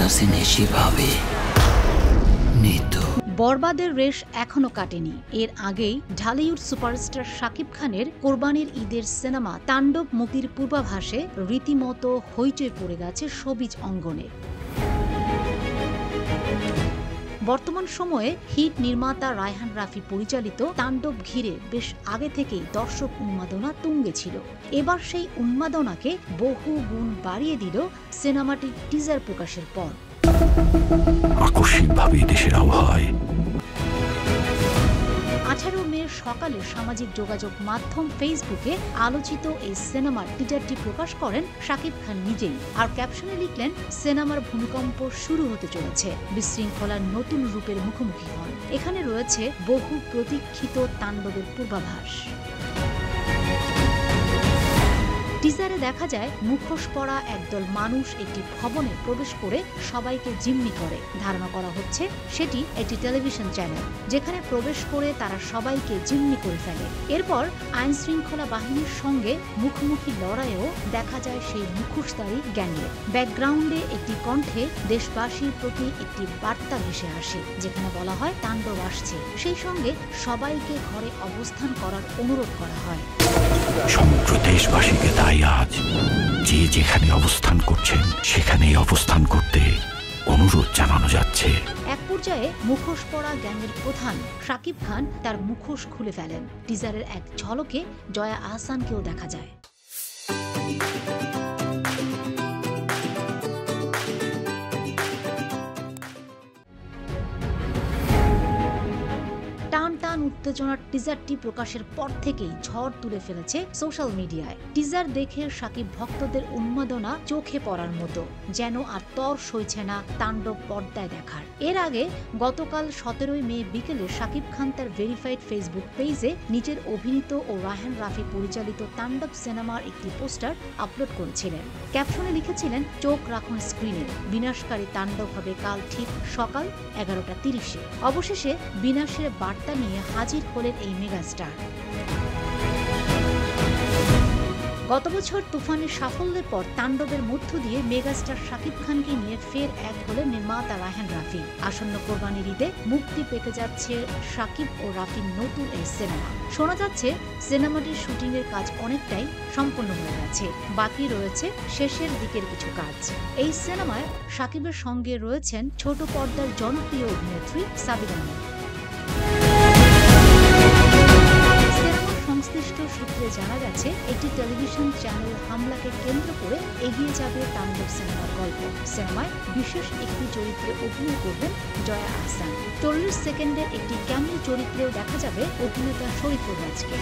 হাসিনে সেভাবে নিত। বরবাদের রেশ এখনো কাটেনি। এর আগেই ঢালিউড সুপারস্টার শাকিব খানের কোরবানির ঈদের সিনেমা তাণ্ডব মুক্তির পূর্বাভাসে রীতিমতো হইচই পড়ে গেছে শোবিজ অঙ্গনে। বর্তমান সময়ে হিট নির্মাতা রায়হান রাফি পরিচালিত তাণ্ডব ঘিরে বেশ আগে থেকেই দর্শক উন্মাদনা তুঙ্গে ছিল। এবার সেই উন্মাদনাকে বহু গুণ বাড়িয়ে দিল সিনেমাটির টিজার প্রকাশের পর। আকস্মিকভাবে দেশের আবহাওয়ায় 18 মে সকালে সামাজিক যোগাযোগ মাধ্যম ফেসবুকে আলোচিত এই সিনেমার টিজারটি প্রকাশ করেন শাকিব খান নিজেই। আর ক্যাপশনে লিখলেন, সিনেমার ভূমিকম্প শুরু হতে চলেছে, বিশৃঙ্খলার নতুন রূপের মুখোমুখি হন। এখানে রয়েছে বহু প্রতীক্ষিত তাণ্ডবের পূর্বাভাস। টিজারে দেখা যায় মুখোশ পরা একদল মানুষ একটি ভবনে প্রবেশ করে সবাইকে জিম্মি করে। ধারণা করা হচ্ছে সেটি একটি টেলিভিশন চ্যানেল, যেখানে প্রবেশ করে তারা সবাইকে জিম্মি করে ফেলে। এরপর আইন শৃঙ্খলা বাহিনীর সঙ্গে মুখোমুখি লড়াইয়েও দেখা যায় সেই মুখোশধারী গ্যাংয়ের। ব্যাকগ্রাউন্ডে একটি কণ্ঠে দেশবাসীর প্রতি একটি বার্তা ভেসে আসে, যেখানে বলা হয় তাণ্ডব আসছে। সেই সঙ্গে সবাইকে ঘরে অবস্থান করার অনুরোধ করা হয়। সমগ্র দেশবাসীকে তাই আজ যে যেখানে অবস্থান করছেন সেখানেই অবস্থান করতে অনুরোধ জানানো যাচ্ছে। এক পর্যায়ে মুখোশ পরা গ্যাংয়ের প্রধান শাকিব খান তার মুখোশ খুলে ফেলেন। টিজারের এক ঝলকে জয়া আহসানকেও দেখা যায়। টান উত্তেজনার টিজারটি প্রকাশের পর থেকেই ঝড় তুলে ফেলেছে সোশ্যাল মিডিয়ায়। টিজার দেখে শাকিব ভক্তদের উন্মাদনা চোখে পড়ার মতো, যেন আর তর সইছে না তাণ্ডব পর্দায় দেখার। এর আগে গতকাল 17 মে বিকেলে শাকিব খান তার ভেরিফাইড ফেসবুক পেজে নিজের অভিনীত ও রায়হান রাফি পরিচালিত তাণ্ডব সিনেমার একটি পোস্টার আপলোড করেছিলেন। ক্যাপশনে লিখেছিলেন, চোখ রাখুন স্ক্রিনে, বিনাশকারী তাণ্ডব হবে কাল ঠিক সকাল 11:30-এ। অবশেষে বিনাশের বার্তা নিয়ে হাজির হলেন এই মেগাস্টার। গত বছর তুফানের সাফল্যের পর তাণ্ডবের মধ্য দিয়ে মেগাস্টার শাকিব খানকে নিয়ে ফের এক হলেন নির্মাতা রায়হান রাফি। আসন্ন কোরবানির ঈদে মুক্তি পেতে যাচ্ছে শাকিব ও রাফির নতুন এই সিনেমা। শোনা যাচ্ছে সিনেমাটির শুটিংয়ের কাজ অনেকটাই সম্পন্ন হয়ে গেছে, বাকি রয়েছে শেষের দিকের কিছু কাজ। এই সিনেমায় শাকিবের সঙ্গে রয়েছেন ছোট পর্দার জনপ্রিয় অভিনেত্রী সাবিনা নূর। সংশ্লিষ্ট সূত্রে জানা গেছে, একটি টেলিভিশন চ্যানেল হামলাকে কেন্দ্র করে এগিয়ে যাবে তাণ্ডব সিনেমার গল্প। সিনেমায় বিশেষ একটি চরিত্রে অভিনয় করবেন জয়া আহসান। 40 সেকেন্ডের একটি ক্যামিও চরিত্রেও দেখা যাবে অভিনেতা শরীফুল রাজকে।